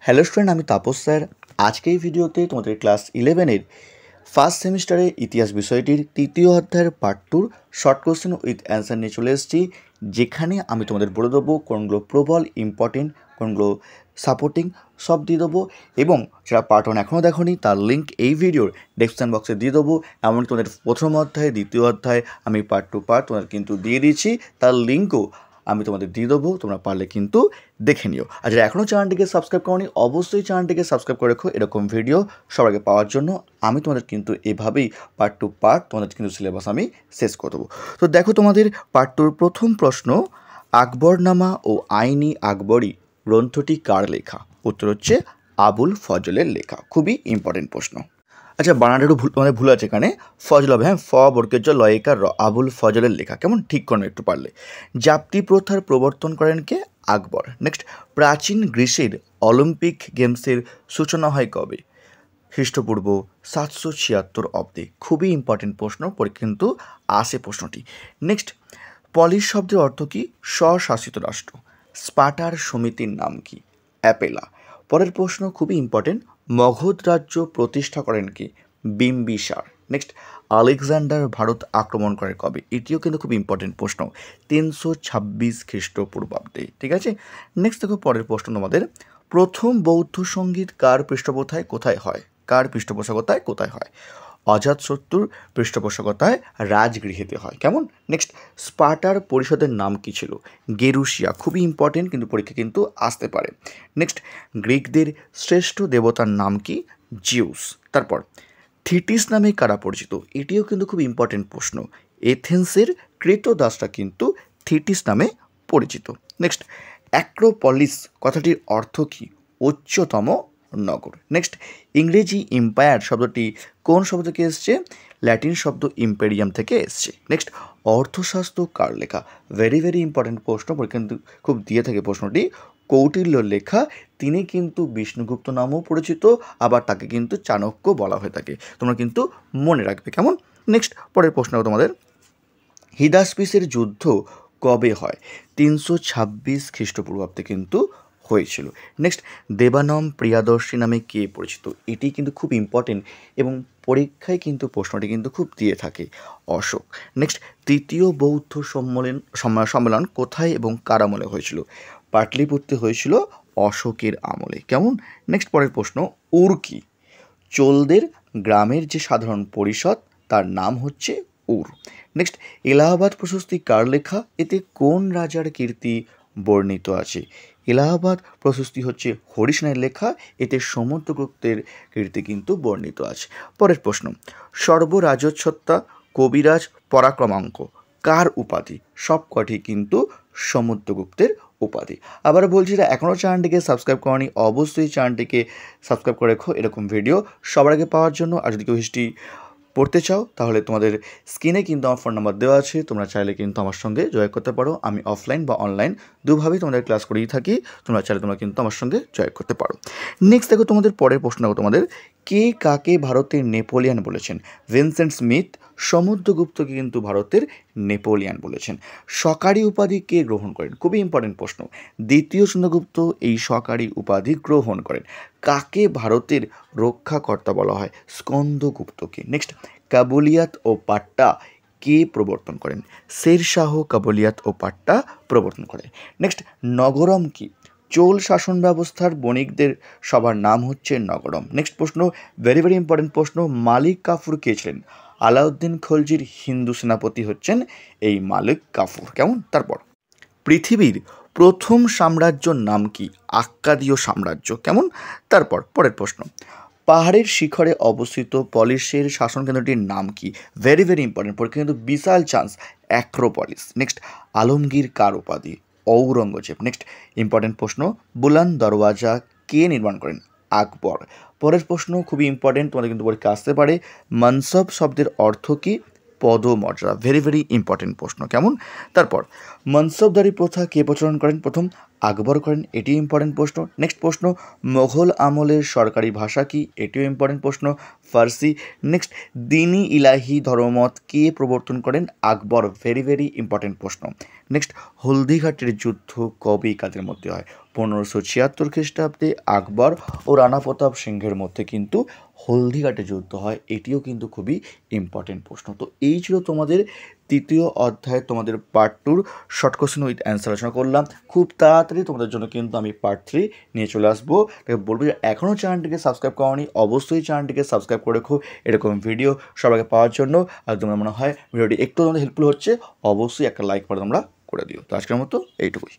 Hello student, আমি Tapas sir. আজকে এই ভিডিওতে তোমাদের ক্লাস 11-এর ফার্স্ট সেমিস্টারে ইতিহাস বিষয়টির তৃতীয় অধ্যায়ের part 2 short question with answer নিয়ে চলে এসেছি, যেখানে আমি তোমাদের বলে দেবো কোনগুলো প্রবল ইম্পর্টেন্ট, কোনগুলো সাপোর্টিং, সব দিয়ে দেবো। এবং যারা পার্ট 1 এখনও দেখোনি তার লিঙ্ক এই ভিডিওর ডেসক্রিপশন বক্সে দিয়ে দেবো। এমনকি তোমাদের প্রথম অধ্যায়, দ্বিতীয় অধ্যায় আমি পার্ট 2 তোমাদের কিন্তু দিয়ে দিয়েছি, তার লিঙ্কও আমি তোমাদের দিয়ে দেবো, তোমরা পারলে কিন্তু দেখে নিও। আর যারা এখনও চ্যানেলটিকে সাবস্ক্রাইব করোনি অবশ্যই চ্যানেলটিকে সাবস্ক্রাইব করে রেখো এরকম ভিডিও সবার আগে পাওয়ার জন্য। আমি তোমাদের কিন্তু এভাবেই পার্ট 2 তোমাদের কিন্তু সিলেবাস আমি শেষ করে দেবো। তো দেখো, তোমাদের পার্ট 2-র প্রথম প্রশ্ন, আকবরনামা ও আইনি আকবরী গ্রন্থটি কার লেখা? উত্তর হচ্ছে আবুল ফজলের লেখা। খুবই ইম্পর্টেন্ট প্রশ্ন। আচ্ছা, বানানটা একটু ভুল আছে এখানে, ফজল হবে, হ্যাঁ, ফ বর্গের জ লয়েকার র, আবুল ফজলের লেখা। কেমন ঠিক করবে একটু পারলে। জাপ্তি প্রথার প্রবর্তন করেন কে? আকবর। নেক্সট, প্রাচীন গ্রিসের অলিম্পিক গেমসের সূচনা হয় কবে? খ্রিস্টপূর্ব 776 অব্দে। খুবই ইম্পর্টেন্ট প্রশ্ন, পরে কিন্তু আসে প্রশ্নটি। নেক্সট, পলিশ শব্দের অর্থ কি? স্বশাসিত রাষ্ট্র। স্পার্টার সমিতির নাম কি? অ্যাপেলা। পরের প্রশ্ন খুবই ইম্পর্টেন্ট, মগধ রাজ্য প্রতিষ্ঠা করেন কি? বিম্বিসার। নেক্সট, আলেকজান্ডার ভারত আক্রমণ করে কবে? এটিও কিন্তু খুব ইম্পর্টেন্ট প্রশ্ন, 326 খ্রিস্টপূর্বাব্দে। ঠিক আছে। নেক্সট দেখো পরের প্রশ্ন তোমাদের, প্রথম বৌদ্ধ সঙ্গীত কার পৃষ্ঠপোষকতায় কোথায় হয়? কার পৃষ্ঠপোষকতায় কোথায় হয়? অজাতশত্রুর পৃষ্ঠপোষকতায় রাজগৃহেতে হয়। কেমন? নেক্সট, স্পার্টার পরিষদের নাম কি ছিল? গেরুসিয়া। খুবই ইম্পর্টেন্ট, কিন্তু পরীক্ষা কিন্তু আসতে পারে। নেক্সট, গ্রিকদের শ্রেষ্ঠ দেবতার নাম কি? জিউস। তারপর, থিটিস নামে কারা পরিচিত? এটিও কিন্তু খুব ইম্পর্টেন্ট প্রশ্ন। এথেন্সের ক্রেতদাসরা কিন্তু থিটিস নামে পরিচিত। নেক্সট, অ্যাক্রোপলিস কথাটির অর্থ কি? উচ্চতম নগর। নেক্সট, ইংরেজি এম্পায়ার শব্দটি কোন শব্দ থেকে এসছে? ল্যাটিন শব্দ ইম্পেরিয়াম থেকে এসছে। নেক্সট, অর্থশাস্ত্র কার লেখা? ভেরি ভেরি ইম্পর্টেন্ট প্রশ্ন, কিন্তু খুব দিয়ে থাকে প্রশ্নটি। কৌটিল্য লেখা। তিনি কিন্তু বিষ্ণুগুপ্ত নামেও পরিচিত, আবার তাকে কিন্তু চাণক্য বলা হয়ে থাকে। তোমরা কিন্তু মনে রাখবে। কেমন? নেক্সট, পরের প্রশ্ন তোমাদের, হিদাসপিসের যুদ্ধ কবে হয়? 326 খ্রিস্টপূর্বাব্দে কিন্তু হয়েছিল। নেক্সট, দেবানম প্রিয়াদর্শী নামে কে পরিচিত? এটি কিন্তু খুব ইম্পর্টেন্ট এবং পরীক্ষায় কিন্তু প্রশ্নটি কিন্তু খুব দিয়ে থাকে। অশোক। নেক্সট, তৃতীয় বৌদ্ধ সম্মেলন কোথায় এবং কার আমলে হয়েছিল? পাটলিপুত্রে হয়েছিল অশোকের আমলে। কেমন? নেক্সট, পরের প্রশ্ন, উর্কি। চোলদের গ্রামের যে সাধারণ পরিষদ তার নাম হচ্ছে উর। নেক্সট, এলাহাবাদ প্রশস্তি কার লেখা? এতে কোন রাজার কীর্তি বর্ণিত আছে? এলাহাবাদ প্রশস্তি হচ্ছে হরিশ রায়ের লেখা, এতে সমুদ্রগুপ্তের কীর্তি কিন্তু বর্ণিত আছে। পরের প্রশ্ন, সর্বরাজচ্ছত্তা, কবিরাজ, পরাক্রমাঙ্ক কার উপাধি? সব কটি কিন্তু সমুদ্রগুপ্তের উপাধি। আবার বলছি, যে এখনও চ্যানেলটিকে সাবস্ক্রাইব করনি অবশ্যই চ্যানেলটিকে সাবস্ক্রাইব করে রেখো এরকম ভিডিও সবার আগে পাওয়ার জন্য। আর যদি কেউ হিস্ট্রি পড়তে চাও তাহলে তোমাদের স্ক্রিনে কিন্তু আমার ফোন নাম্বার দেওয়া আছে, তোমরা চাইলে কিন্তু আমার সঙ্গে জয়েন করতে পারো। আমি অফলাইন বা অনলাইন দুভাবেই তোমাদের ক্লাস করেই থাকি, তোমরা চাইলে তোমরা কিন্তু আমার সঙ্গে জয়েন করতে পারো। নেক্সট দেখো তোমাদের পরের প্রশ্ন, তোমাদের কে কাকে ভারতের নেপোলিয়ান বলেছেন? ভিনসেন্ট স্মিথ সমুদ্রগুপ্তকে কিন্তু ভারতের নেপোলিয়ান বলেছেন। সকারি উপাধি কে গ্রহণ করেন? খুবই ইম্পর্টেন্ট প্রশ্ন। দ্বিতীয় চন্দ্রগুপ্ত এই সকারি উপাধি গ্রহণ করেন। কাকে ভারতের রক্ষাকর্তা বলা হয়? স্কন্দগুপ্তকে। নেক্সট, কাবুলিয়াত ও পাট্টা কে প্রবর্তন করেন? শেরশাহ কাবুলিয়াত ও পাট্টা প্রবর্তন করেন। নেক্সট, নগরম কি? চোল শাসন ব্যবস্থার বণিকদের সবার নাম হচ্ছে নগরম। নেক্সট প্রশ্ন, ভেরি ভেরি ইম্পর্টেন্ট প্রশ্ন, মালিক কাফুর কে ছিলেন? আলাউদ্দিন খলজির হিন্দু সেনাপতি হচ্ছেন এই মালিক কাফুর। কেমন? তারপর, পৃথিবীর প্রথম সাম্রাজ্যর নাম কি? আক্কাদীয় সাম্রাজ্য। কেমন? তারপর পরের প্রশ্ন, পাহাড়ের শিখরে অবস্থিত পলিশের শাসন কেন্দ্রটির নাম কি? ভেরি ভেরি ইম্পর্টেন্ট, পরীক্ষা কিন্তু বিশাল চান্স, অ্যাক্রোপলিস। নেক্সট, আলমগীর কার উপাধি? ঔরঙ্গজেব। নেক্সট, ইম্পর্টেন্ট প্রশ্ন, বুলন্দ দরওয়াজা কে নির্মাণ করেন? আকবর। পরের প্রশ্ন খুবই ইম্পর্টেন্ট, তোমাদের কিন্তু পরীক্ষা আসতে পারে, মনসব শব্দের অর্থ কি? পদমর্যাদা। ভেরি ভেরি ইম্পর্টেন্ট প্রশ্ন। কেমন? তারপর, মনসবদারি প্রথা কে প্রচলন করেন? প্রথম আকবর করেন, এটিও ইম্পর্টেন্ট প্রশ্ন। নেক্সট প্রশ্ন, মোঘল আমলের সরকারি ভাষা কি? এটিও ইম্পর্টেন্ট প্রশ্ন, ফার্সি। নেক্সট, দিনী ইলাহি ধর্মমত কে প্রবর্তন করেন? আকবর, ভেরি ভেরি ইম্পর্টেন্ট প্রশ্ন। নেক্সট, হলদিঘাটের যুদ্ধ কবে কাদের মধ্যে হয়? 1576 খ্রিস্টাব্দে আকবর ও রানা প্রতাপ সিংহের মধ্যে কিন্তু হলদিঘাটে যুদ্ধ হয়, এটিও কিন্তু খুবই ইম্পর্টেন্ট প্রশ্ন। তো এই ছিল তোমাদের তৃতীয় অধ্যায়ে তোমাদের part 2 short question with answer আলোচনা করলাম। খুব তাড়াতাড়ি তোমাদের জন্য কিন্তু আমি পার্ট 3 নিয়ে চলে আসবো। তাই বলবো যে এখনও চ্যানেলটিকে সাবস্ক্রাইব করোনি, অবশ্যই চ্যানেলটিকে সাবস্ক্রাইব করে রেখো এরকম ভিডিও সবাইকে পাওয়ার জন্য। আর তোমার মনে হয় ভিডিওটি একটু তোমাদের হেল্পফুল হচ্ছে, অবশ্যই একটা লাইক করে তোমরা করে দিও। তো আজকের মতো এইটুকুই।